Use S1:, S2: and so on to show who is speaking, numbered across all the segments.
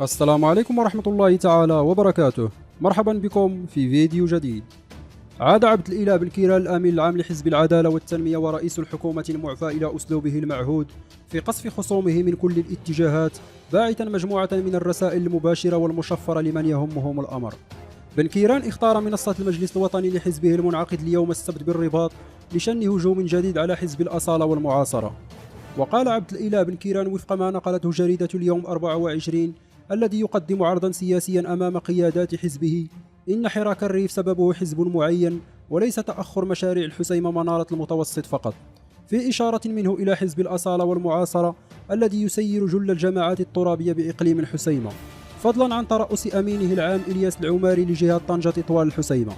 S1: السلام عليكم ورحمة الله تعالى وبركاته. مرحبا بكم في فيديو جديد. عاد عبد الإله بن كيران الأمين العام لحزب العدالة والتنمية ورئيس الحكومة المعفى إلى أسلوبه المعهود في قصف خصومه من كل الاتجاهات، باعثا مجموعة من الرسائل المباشرة والمشفرة لمن يهمهم الأمر. بن كيران اختار منصة المجلس الوطني لحزبه المنعقد اليوم السبت بالرباط لشن هجوم جديد على حزب الأصالة والمعاصرة. وقال عبد الإله بن كيران وفق ما نقلته جريدة اليوم 24 الذي يقدم عرضا سياسيا أمام قيادات حزبه: إن حراك الريف سببه حزب معين وليس تأخر مشاريع الحسيمة منارة المتوسط فقط، في إشارة منه إلى حزب الأصالة والمعاصرة الذي يسير جل الجماعات الترابية بإقليم الحسيمة، فضلا عن ترأس أمينه العام إلياس العماري لجهة طنجة طوال الحسيمة.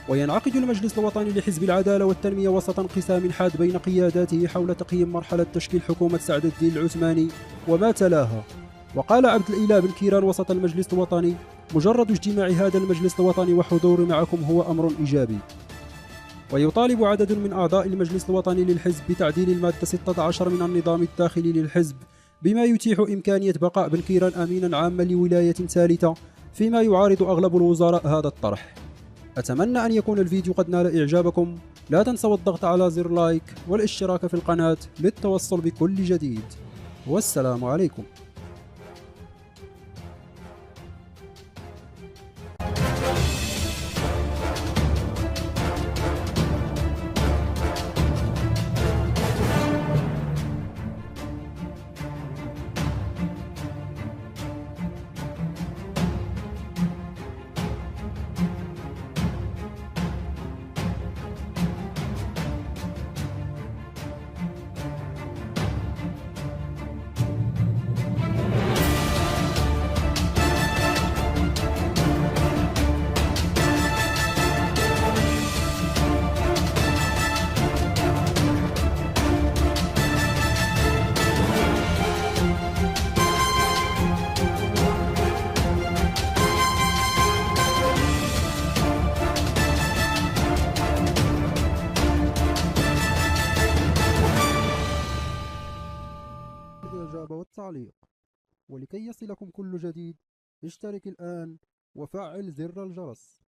S1: وينعقد المجلس الوطني لحزب العدالة والتنمية وسط انقسام حاد بين قياداته حول تقييم مرحلة تشكيل حكومة سعد الدين العثماني وما تلاها. وقال عبد الإله بن كيران وسط المجلس الوطني: مجرد اجتماع هذا المجلس الوطني وحضوري معكم هو أمر إيجابي. ويطالب عدد من أعضاء المجلس الوطني للحزب بتعديل المادة 16 من النظام الداخلي للحزب بما يتيح إمكانية بقاء بن كيران أمينا عاما لولاية ثالثة، فيما يعارض أغلب الوزراء هذا الطرح. أتمنى أن يكون الفيديو قد نال إعجابكم. لا تنسوا الضغط على زر لايك والاشتراك في القناة للتوصل بكل جديد، والسلام عليكم. الإعجاب والتعليق، ولكي يصلكم كل جديد اشترك الآن وفعل زر الجرس.